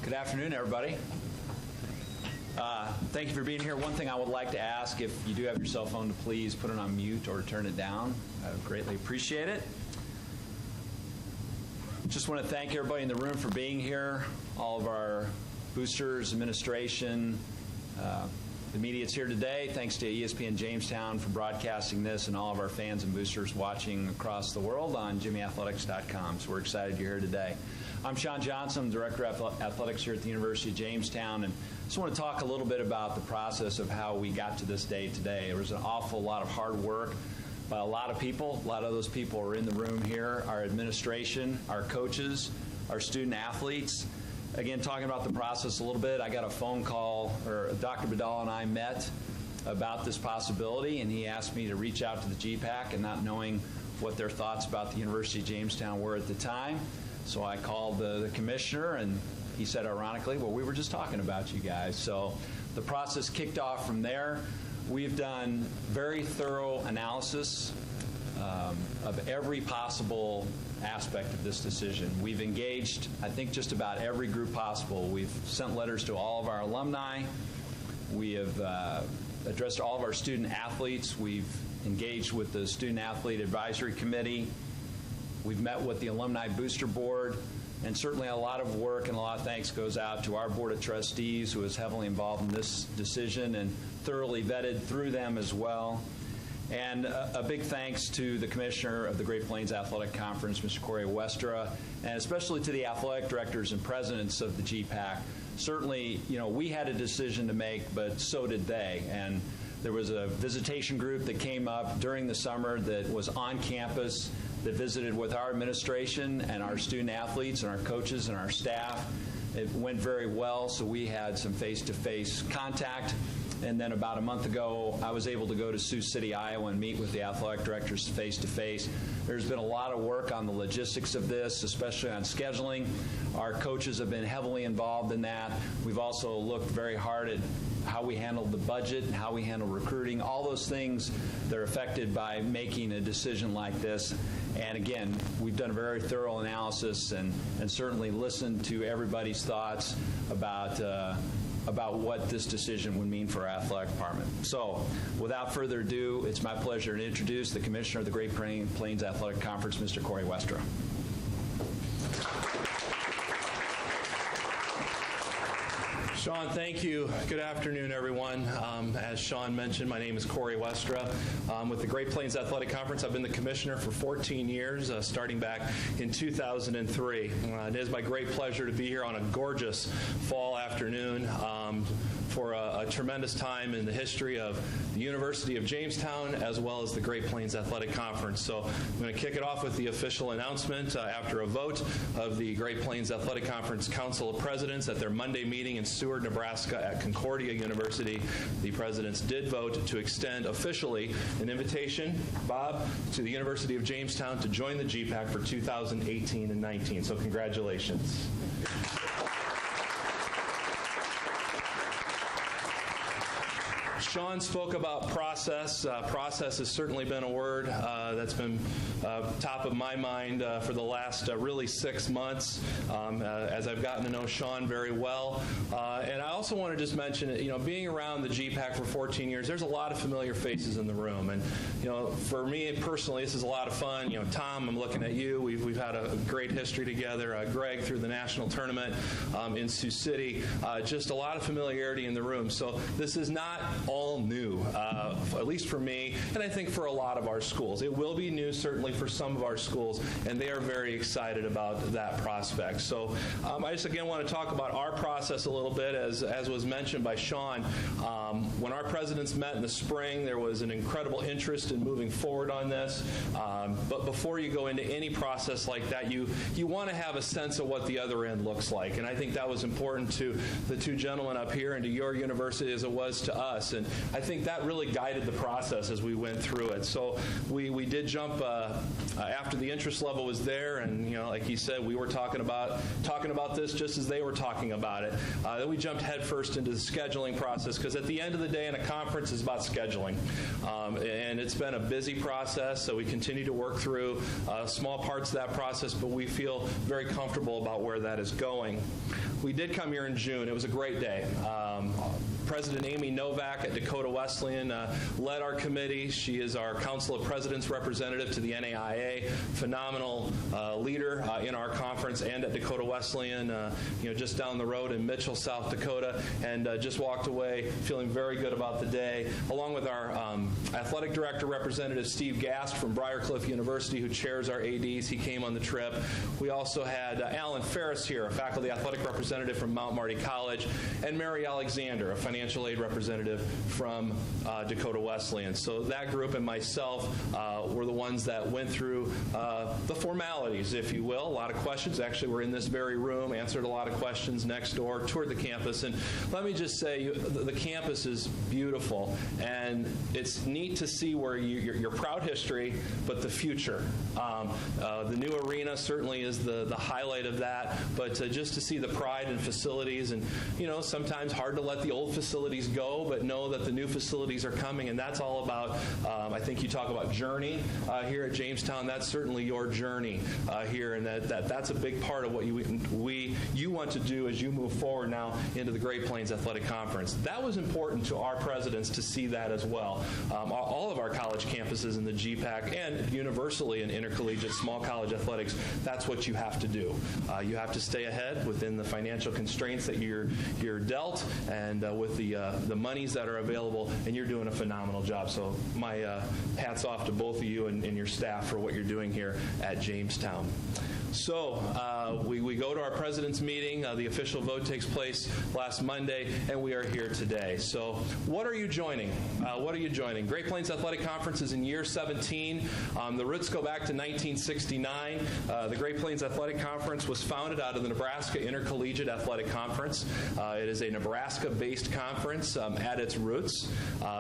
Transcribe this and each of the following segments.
Good afternoon, everybody. Thank you for being here. One thing I would like to ask, if you do have your cell phone, to please put it on mute or turn it down. I would greatly appreciate it. Just want to thank everybody in the room for being here, all of our boosters, administration, the media that's here today. Thanks to ESPN Jamestown for broadcasting this, and all of our fans and boosters watching across the world on jimmyathletics.com. So we're excited you're here today. I'm Sean Johnson, Director of Athletics here at the University of Jamestown, and I just want to talk a little bit about the process of how we got to this day today. There was an awful lot of hard work by a lot of people. A lot of those people are in the room here, our administration, our coaches, our student athletes. Again, talking about the process a little bit, I got a phone call, or Dr. Badal and I met about this possibility, and he asked me to reach out to the GPAC, and not knowing what their thoughts about the University of Jamestown were at the time. So I called the commissioner, and he said, ironically, well, we were just talking about you guys. So the process kicked off from there. We've done very thorough analysis of every possible aspect of this decision. We've engaged, I think, just about every group possible. We've sent letters to all of our alumni. We have addressed all of our student athletes. We've engaged with the Student Athlete Advisory Committee. We've met with the Alumni Booster Board. And certainly a lot of work and a lot of thanks goes out to our Board of Trustees, who is heavily involved in this decision and thoroughly vetted through them as well. And a big thanks to the Commissioner of the Great Plains Athletic Conference, Mr. Corey Westra, and especially to the athletic directors and presidents of the GPAC. Certainly, we had a decision to make, but so did they. And there was a visitation group that came up during the summer that was on campus, that visited with our administration and our student athletes and our coaches and our staff. It went very well, so we had some face-to-face contact. And then about a month ago, I was able to go to Sioux City, Iowa, and meet with the athletic directors face-to-face. There's been a lot of work on the logistics of this, especially on scheduling. Our coaches have been heavily involved in that. We've also looked very hard at how we handle the budget and how we handle recruiting, all those things that are affected by making a decision like this. And again, we've done a very thorough analysis and certainly listened to everybody's thoughts about what this decision would mean for our athletic department. So, without further ado, it's my pleasure to introduce the Commissioner of the Great Plains Athletic Conference, Mr. Corey Westra. Sean, thank you. Good afternoon, everyone. As Sean mentioned, my name is Corey Westra. With the Great Plains Athletic Conference, I've been the commissioner for 14 years, starting back in 2003. It is my great pleasure to be here on a gorgeous fall afternoon for a tremendous time in the history of the University of Jamestown, as well as the Great Plains Athletic Conference. So I'm going to kick it off with the official announcement after a vote of the Great Plains Athletic Conference Council of Presidents at their Monday meeting in Seward, Nebraska at Concordia University. The presidents did vote to extend officially an invitation, Bob, to the University of Jamestown to join the GPAC for 2018 and 19. So congratulations. Sean spoke about process. Process has certainly been a word that's been top of my mind for the last really 6 months as I've gotten to know Sean very well. And I also want to just mention, being around the GPAC for 14 years, there's a lot of familiar faces in the room. And, for me personally, this is a lot of fun. Tom, I'm looking at you. We've had a great history together. Greg through the national tournament in Sioux City. Just a lot of familiarity in the room. So this is not all new, at least for me, and I think for a lot of our schools. It will be new, certainly, for some of our schools, and they are very excited about that prospect. So I just, again, want to talk about our process a little bit. As was mentioned by Sean, when our presidents met in the spring, there was an incredible interest in moving forward on this. But before you go into any process like that, you want to have a sense of what the other end looks like. And I think that was important to the two gentlemen up here and to your university as it was to us. And I think that really guided the process as we went through it. So we did jump after the interest level was there, and like he said, we were talking about this just as they were talking about it. Then we jumped headfirst into the scheduling process, because at the end of the day in a conference is about scheduling. And it's been a busy process, so we continue to work through small parts of that process, but we feel very comfortable about where that is going. We did come here in June. It was a great day. President Amy Novak at Dakota Wesleyan led our committee. She is our Council of Presidents representative to the NAIA, phenomenal leader in our conference and at Dakota Wesleyan, just down the road in Mitchell, South Dakota, and just walked away feeling very good about the day, along with our athletic director, Representative Steve Gast from Briarcliff University, who chairs our ADs. He came on the trip. We also had Alan Ferris here, a faculty athletic representative from Mount Marty College, and Mary Alexander, a financial aid representative from Dakota Wesleyan. So that group and myself were the ones that went through the formalities, if you will. A lot of questions. Actually, we're in this very room, answered a lot of questions next door, toured the campus. And let me just say, the campus is beautiful, and it's neat to see where your proud history, but the future. The new arena certainly is the highlight of that, but just to see the pride in facilities, and sometimes hard to let the old facilities go, but know that the new facilities are coming, and that's all about, I think you talk about journey here at Jamestown. That's certainly your journey here, and that's a big part of what you want to do as you move forward now into the Great Plains Athletic Conference. That was important to our presidents to see that as well. All of our college campuses in the GPAC and universally in intercollegiate small college athletics, that's what you have to do. You have to stay ahead within the financial constraints that you're dealt, and with the monies that are available, and you're doing a phenomenal job. So my hats off to both of you and your staff for what you're doing here at Jamestown. So we go to our president's meeting. The official vote takes place last Monday, and we are here today. So what are you joining? What are you joining? Great Plains Athletic Conference is in year 17. The roots go back to 1969. The Great Plains Athletic Conference was founded out of the Nebraska Intercollegiate Athletic Conference. It is a Nebraska-based conference at its roots.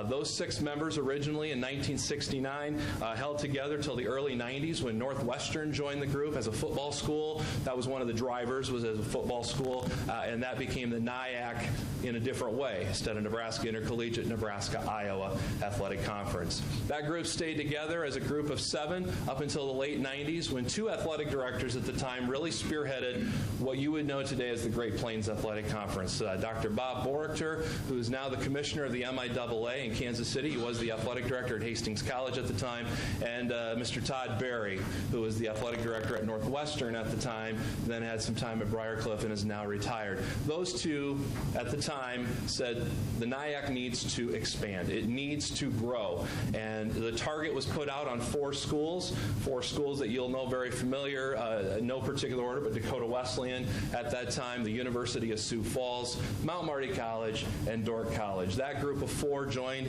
Those 6 members originally in 1969 held together till the early 90s when Northwestern joined the group as a football school. That was one of the drivers, was as a football school, and that became the NIAC in a different way, instead of Nebraska Intercollegiate, Nebraska-Iowa Athletic Conference. That group stayed together as a group of 7 up until the late 90s, when 2 athletic directors at the time really spearheaded what you would know today as the Great Plains Athletic Conference. Dr. Bob Borichter, who is now the commissioner of the MIAA in Kansas City. He was the athletic director at Hastings College at the time, and Mr. Todd Berry, who was the athletic director at Northwestern at the time, then had some time at Briarcliff and is now retired. Those 2 at the time said the NIAC needs to expand. It needs to grow. And the target was put out on 4 schools that you'll know very familiar, no particular order, but Dakota Wesleyan at that time, the University of Sioux Falls, Mount Marty College, and Dordt College. That group of 4 joined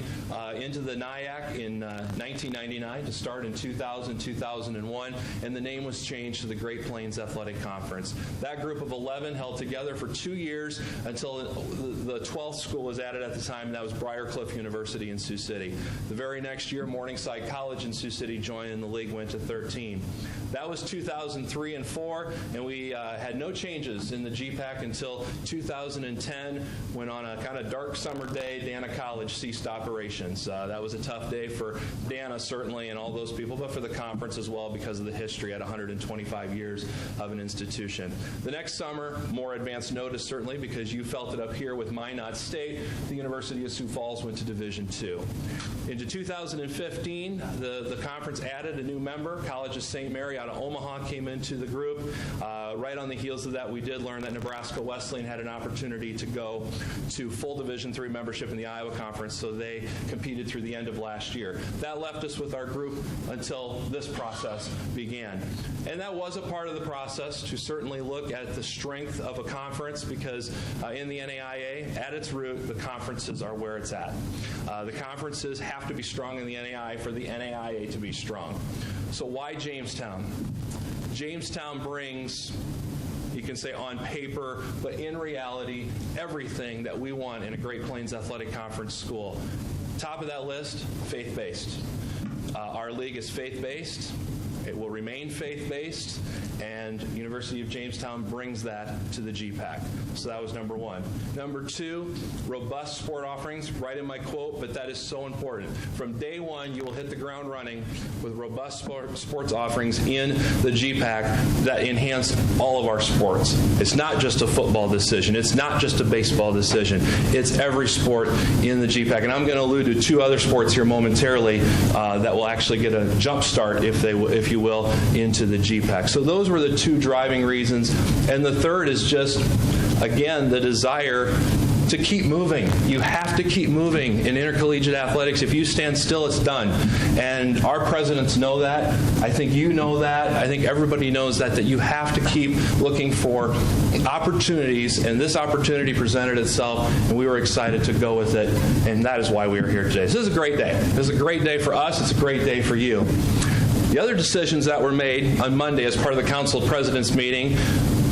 into the NIAC in 1999 to start in 2000, 2001, and the name was changed to the Great Plains Athletic Conference. That group of 11 held together for 2 years until the 12th school was added at the time, and that was Briarcliff University in Sioux City. The very next year, Morningside College in Sioux City joined, and the league went to 13. That was 2003 and 4, and we had no changes in the GPAC until 2010, when on a kind of dark summer day, Dana College ceased operations. That was a tough day for Dana, certainly, and all those people, but for the conference as well, because of the history at 125 years of an institution. The next summer, more advanced notice, certainly, because you felt it up here with Minot State, the University of Sioux Falls went to Division II. Into 2015, the conference added a new member. College of St. Mary out of Omaha came into the group. Right on the heels of that, we did learn that Nebraska Wesleyan had an opportunity to go to full Division III membership in the Iowa Conference, so they competed through the end of last year. That left us with our group until this process began. And that was a part of the process to certainly look at the strength of a conference, because in the NAIA, at its root, the conferences are where it's at. The conferences have to be strong in the NAIA for the NAIA to be strong. So why Jamestown? Jamestown brings you can say on paper, but in reality, everything that we want in a Great Plains Athletic Conference school. Top of that list, faith-based. Our league is faith-based. It will remain faith-based, and University of Jamestown brings that to the GPAC. So that was number one. Number two, robust sport offerings, right in my quote, but that is so important. From day one, you will hit the ground running with robust sports offerings in the GPAC that enhance all of our sports. It's not just a football decision. It's not just a baseball decision. It's every sport in the GPAC. And I'm going to allude to two other sports here momentarily that will actually get a jump start, if you will, into the GPAC. So those were the two driving reasons. And the third is just, again, the desire to keep moving. You have to keep moving in intercollegiate athletics. If you stand still, it's done. And our presidents know that. I think you know that. I think everybody knows that you have to keep looking for opportunities, and this opportunity presented itself, and we were excited to go with it, and that is why we are here today. So this is a great day. This is a great day for us. It's a great day for you. The other decisions that were made on Monday as part of the Council of Presidents meeting,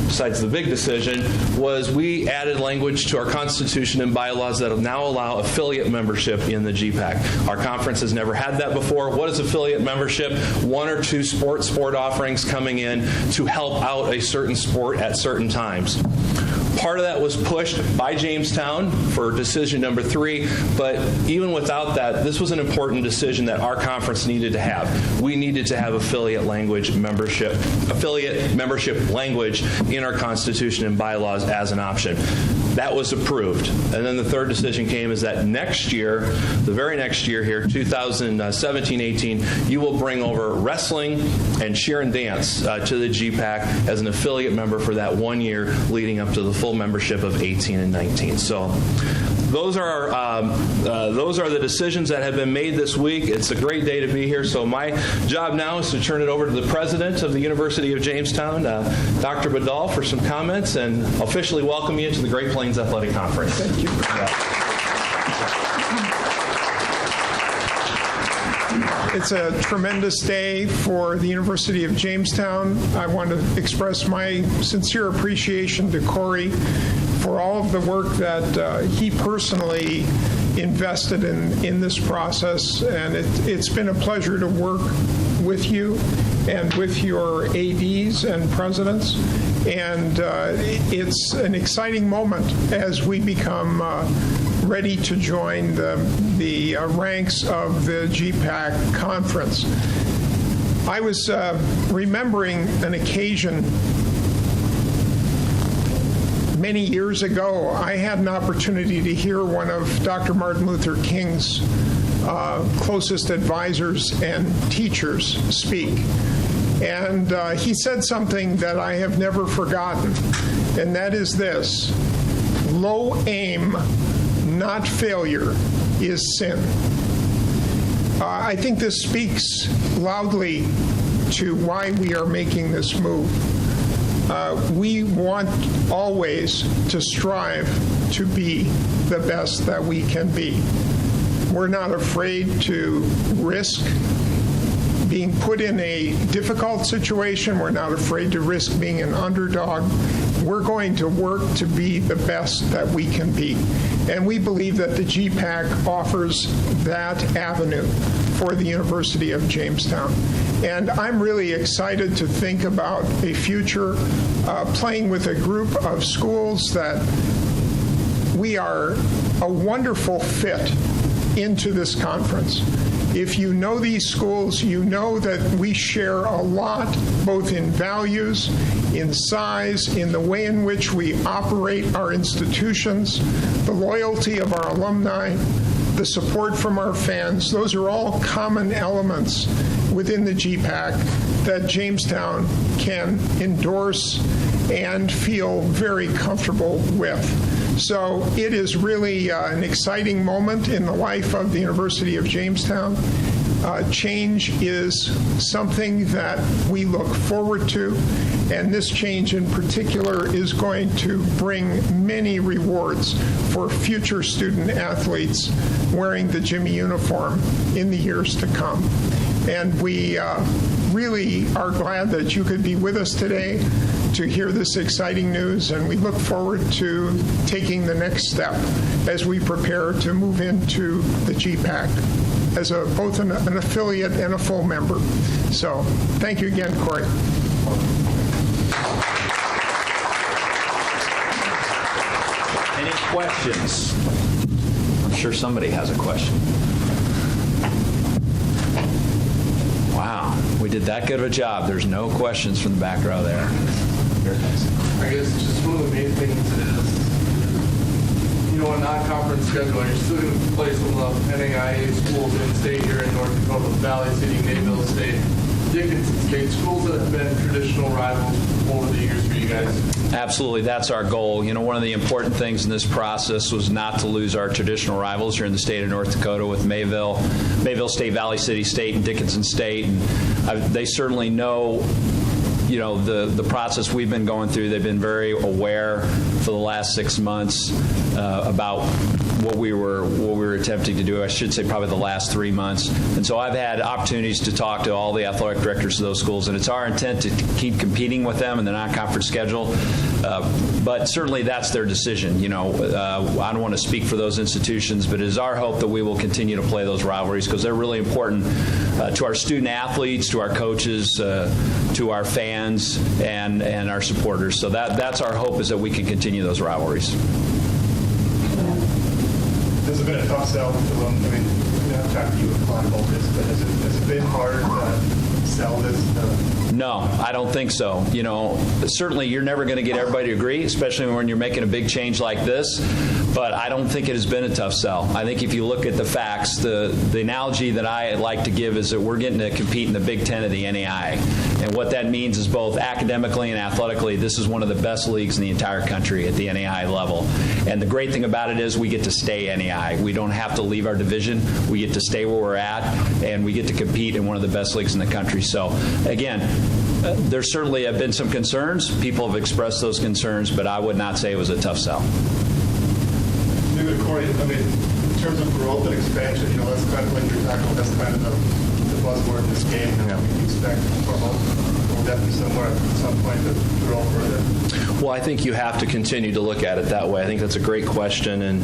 besides the big decision, was we added language to our Constitution and bylaws that now allow affiliate membership in the GPAC. Our conference has never had that before. What is affiliate membership? One or two sport offerings coming in to help out a certain sport at certain times. Part of that was pushed by Jamestown for decision number 3, but even without that, this was an important decision that our conference needed to have. We needed to have affiliate membership language in our Constitution and bylaws as an option. That was approved. And then the third decision came is that next year, the very next year here, 2017-18, you will bring over wrestling and cheer and dance to the GPAC as an affiliate member for that 1 year leading up to the full membership of 18 and 19. So those are the decisions that have been made this week. It's a great day to be here. So my job now is to turn it over to the president of the University of Jamestown, Dr. Badal, for some comments, and officially welcome you to the Great Plains Athletic Conference. Thank you. It's a tremendous day for the University of Jamestown. I want to express my sincere appreciation to Corey for all of the work that he personally invested in this process, and it's been a pleasure to work with you and with your ADs and presidents, and it's an exciting moment as we become ready to join the ranks of the GPAC conference. I was remembering an occasion many years ago. I had an opportunity to hear one of Dr. Martin Luther King's closest advisors and teachers speak. And he said something that I have never forgotten, and that is this: low aim, not failure, is sin. I think this speaks loudly to why we are making this move. We want always to strive to be the best that we can be. We're not afraid to risk being put in a difficult situation. We're not afraid to risk being an underdog. We're going to work to be the best that we can be. And we believe that the GPAC offers that avenue for the University of Jamestown. And I'm really excited to think about a future playing with a group of schools that we are a wonderful fit into this conference. If you know these schools, you know that we share a lot, both in values, in size, in the way in which we operate our institutions, the loyalty of our alumni, the support from our fans. Those are all common elements within the GPAC that Jamestown can endorse and feel very comfortable with. So it is really an exciting moment in the life of the University of Jamestown. Change is something that we look forward to, and this change in particular is going to bring many rewards for future student athletes wearing the Jimmy uniform in the years to come. And we really are glad that you could be with us today. to hear this exciting news, and we look forward to taking the next step as we prepare to move into the GPAC as both an affiliate and a full member. So thank you again, Corey. Any questions? I'm sure somebody has a question. Wow, we did that good of a job. There's no questions from the back row there. I guess just one of the main things is, a non-conference schedule. You're still going to play some of the NAIA schools in state here in North Dakota, Valley City, Mayville State, Dickinson State, schools that have been traditional rivals over the years for you guys. Absolutely, that's our goal. One of the important things in this process was not to lose our traditional rivals here in the state of North Dakota with Mayville State, Valley City State, and Dickinson State. And they certainly know, the process we've been going through. They've been very aware for the last 6 months about what we were attempting to do. I should say probably the last 3 months. And so I've had opportunities to talk to all the athletic directors of those schools, and it's our intent to keep competing with them in the non-conference schedule. But certainly that's their decision. I don't want to speak for those institutions, but it is our hope that we will continue to play those rivalries because they're really important to our student athletes, to our coaches, to our fans, and our supporters. So that's our hope, is that we can continue those rivalries. This has been a tough sell to them. I've talked to you a lot about this, but has it been hard to sell this? No, I don't think so. Certainly you're never going to get everybody to agree, especially when you're making a big change like this. But I don't think it has been a tough sell. I think if you look at the facts, the analogy that I like to give is that we're getting to compete in the Big Ten of the NAIA. And what that means is both academically and athletically, this is one of the best leagues in the entire country at the NAIA level. And the great thing about it is we get to stay NAIA. We don't have to leave our division. We get to stay where we're at, and we get to compete in one of the best leagues in the country. So, again, there certainly have been some concerns. People have expressed those concerns, but I would not say it was a tough sell. Maybe, Corey, in terms of growth and expansion, that's kind of like you're talking about, that's kind of the buzzword in this game. We expect will that be somewhere at some point to grow further? Well, I think you have to continue to look at it that way. I think that's a great question, and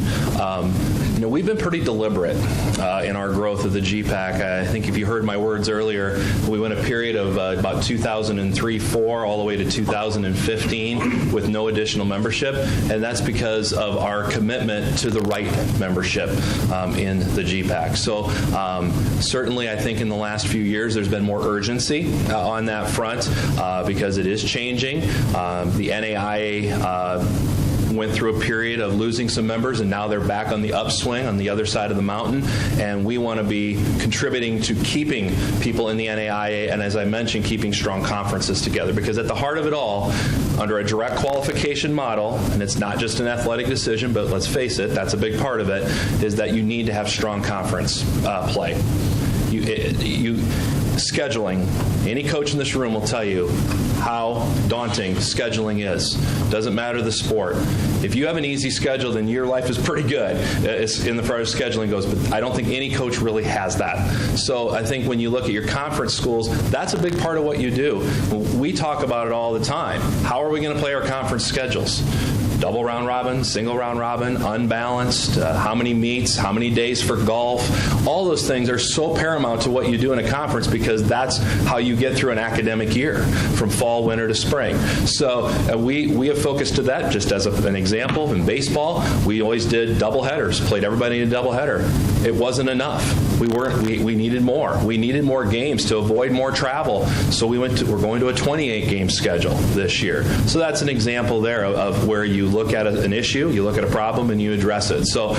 we've been pretty deliberate in our growth of the GPAC. I think if you heard my words earlier, we went a period of about 2003-04 all the way to 2015 with no additional membership, and that's because of our commitment to the right membership in the GPAC. So certainly I think in the last few years there's been more urgency on that front because it is changing. The NAIA went through a period of losing some members, and now they're back on the upswing on the other side of the mountain, and we want to be contributing to keeping people in the NAIA, and as I mentioned, keeping strong conferences together, because at the heart of it all, under a direct qualification model, and it's not just an athletic decision, but let's face it, that's a big part of it, is that you need to have strong conference play. Scheduling, any coach in this room will tell you how daunting scheduling is. Doesn't matter the sport. If you have an easy schedule, then your life is pretty good in the far as scheduling goes, but I don't think any coach really has that. So I think when you look at your conference schools, that's a big part of what you do. We talk about it all the time. How are we going to play our conference schedules? Double round robin, single round robin, unbalanced, how many meets, how many days for golf. All those things are so paramount to what you do in a conference because that's how you get through an academic year from fall, winter to spring. So we have focused to that. Just as an example, in baseball, we always did double headers, played everybody in a double header. It wasn't enough. We needed more. We needed more games to avoid more travel. So we're going to a 28 game schedule this year. So that's an example there of where you look at an issue, you look at a problem, and you address it. So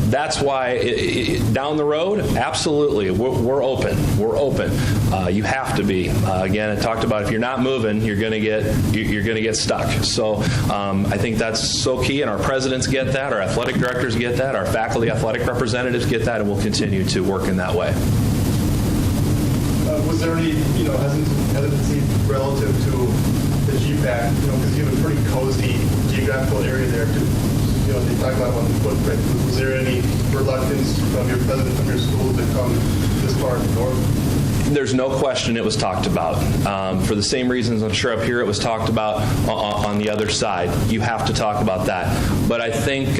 that's why down the road, absolutely, we're open. We're open. You have to be. Again, I talked about if you're not moving, you're going to get stuck. So I think that's so key, and our presidents get that, our athletic directors get that, our faculty athletic representatives get that, and we'll continue to work in that way. Was there any hesitancy relative to the GPAC? Because you have a pretty cozy geographical area there. They talk about on the footprint. Was there any reluctance from your president from your school to come this far north? There's no question it was talked about. For the same reasons I'm sure up here it was talked about on the other side. You have to talk about that. But I think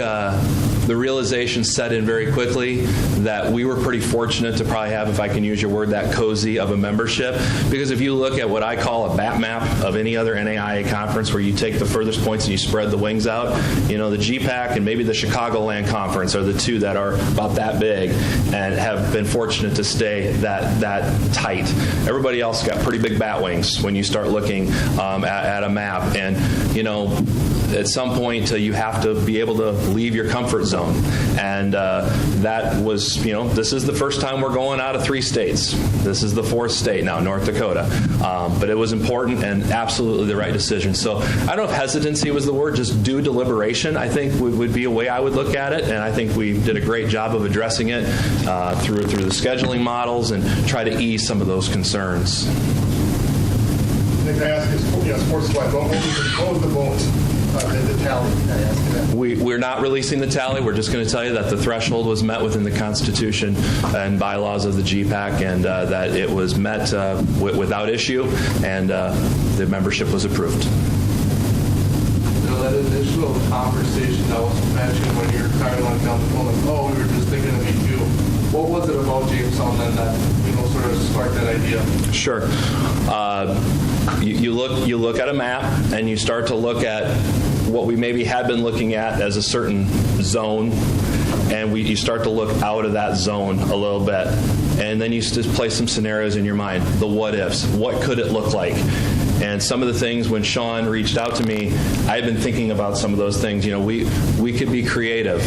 the realization set in very quickly that we were pretty fortunate to probably have, if I can use your word, that cozy of a membership. Because if you look at what I call a bat map of any other NAIA conference where you take the furthest points and you spread the wings out, the GPAC and maybe the Chicagoland Conference are the two that are about that big and have been fortunate to stay that tight. Everybody else got pretty big bat wings when you start looking at a map. And, at some point you have to be able to leave your comfort zone. And that was, this is the first time we're going out of 3 states. This is the 4th state now, North Dakota. But it was important and absolutely the right decision. So I don't know if hesitancy was the word, just due deliberation, I think would be a way I would look at it. And I think we did a great job of addressing it through the scheduling models and try to ease some of those concerns. Can I ask you, sports-wise, what was the vote? The tally. I asked you that. We're not releasing the tally. We're just going to tell you that the threshold was met within the Constitution and bylaws of the GPAC, and that it was met without issue, and the membership was approved. That initial conversation that was mentioned when you were kind of down the phone, like, we were just thinking of me too. What was it about Jamestown then that sort of sparked that idea? Sure. You look at a map and you start to look at what we maybe had been looking at as a certain zone, and you start to look out of that zone a little bit, and then you just play some scenarios in your mind. The what ifs. What could it look like? And some of the things, when Sean reached out to me, I've been thinking about some of those things. We could be creative.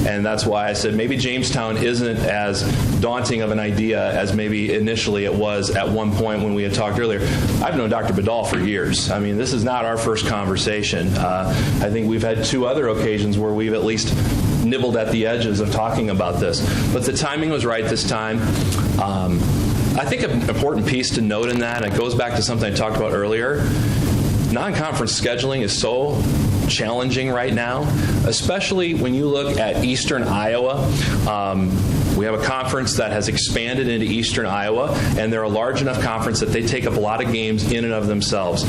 And that's why I said maybe Jamestown isn't as daunting of an idea as maybe initially it was at one point when we had talked earlier. I've known Dr. Badal for years. I mean, this is not our first conversation. I think we've had 2 other occasions where we've at least nibbled at the edges of talking about this. But the timing was right this time. I think an important piece to note in that, and it goes back to something I talked about earlier, non-conference scheduling is so challenging right now, especially when you look at eastern Iowa. We have a conference that has expanded into eastern Iowa, and they're a large enough conference that they take up a lot of games in and of themselves.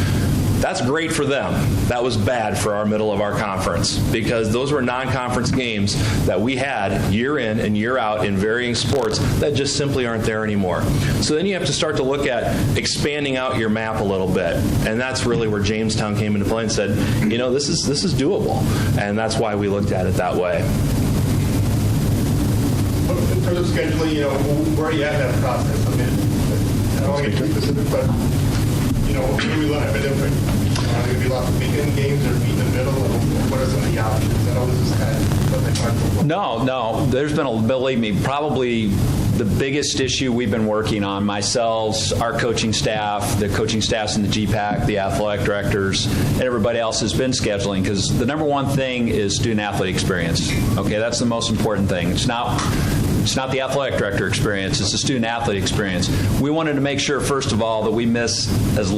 That's great for them. That was bad for our middle of our conference, because those were non-conference games that we had year in and year out in varying sports that just simply aren't there anymore. So then you have to start to look at expanding out your map a little bit, and that's really where Jamestown came into play and said, this is doable, and that's why we looked at it that way. In terms of scheduling, where are you at in that process? I mean, I don't want to get too specific, but what do we learn? Are there going to be lots of weekend games or meet in the middle? What are some of the options? I know this is kind of what they talked about. No. There's been, believe me, probably the biggest issue we've been working on, myself, our coaching staff, the coaching staffs in the GPAC, the athletic directors, and everybody else has been scheduling, because the number one thing is student-athlete experience. Okay, that's the most important thing. It's not the athletic director experience, it's the student-athlete experience. We wanted to make sure, first of all, that we miss as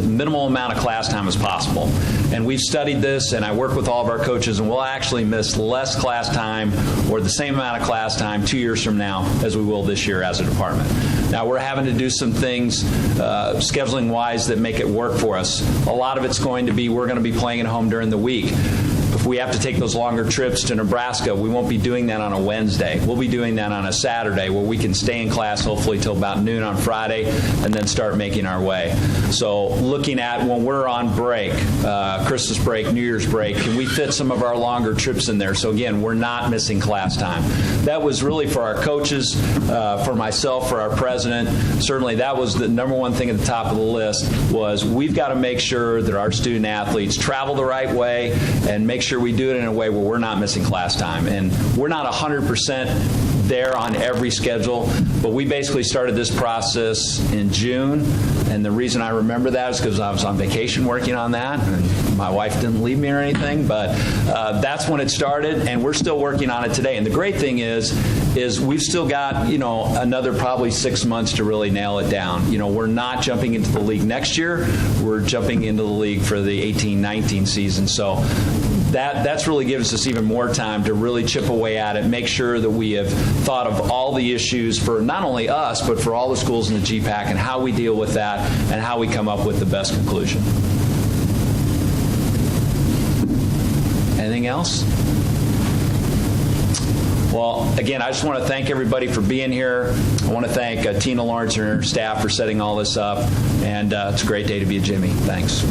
minimal amount of class time as possible. And we've studied this, and I work with all of our coaches, and we'll actually miss less class time or the same amount of class time 2 years from now as we will this year as a department. Now, we're having to do some things scheduling-wise that make it work for us. A lot of it's going to be, we're going to be playing at home during the week. If we have to take those longer trips to Nebraska, we won't be doing that on a Wednesday. We'll be doing that on a Saturday, where we can stay in class hopefully till about noon on Friday and then start making our way. So looking at when we're on break, Christmas break, New Year's break, can we fit some of our longer trips in there? So again, we're not missing class time. That was really for our coaches, for myself, for our president. Certainly that was the number one thing at the top of the list, was we've got to make sure that our student athletes travel the right way and make sure we do it in a way where we're not missing class time. And we're not 100% there on every schedule, but we basically started this process in June. And the reason I remember that is because I was on vacation working on that, and my wife didn't leave me or anything, but that's when it started, and we're still working on it today. And the great thing is we've still got, another probably 6 months to really nail it down. We're not jumping into the league next year. We're jumping into the league for the 18-19 season. So that's really gives us even more time to really chip away at it, make sure that we have thought of all the issues for not only us, but for all the schools in the GPAC and how we deal with that and how we come up with the best conclusion. Anything else? Well, again, I just want to thank everybody for being here. I want to thank Tina Lawrence and her staff for setting all this up. And it's a great day to be a Jimmy. Thanks.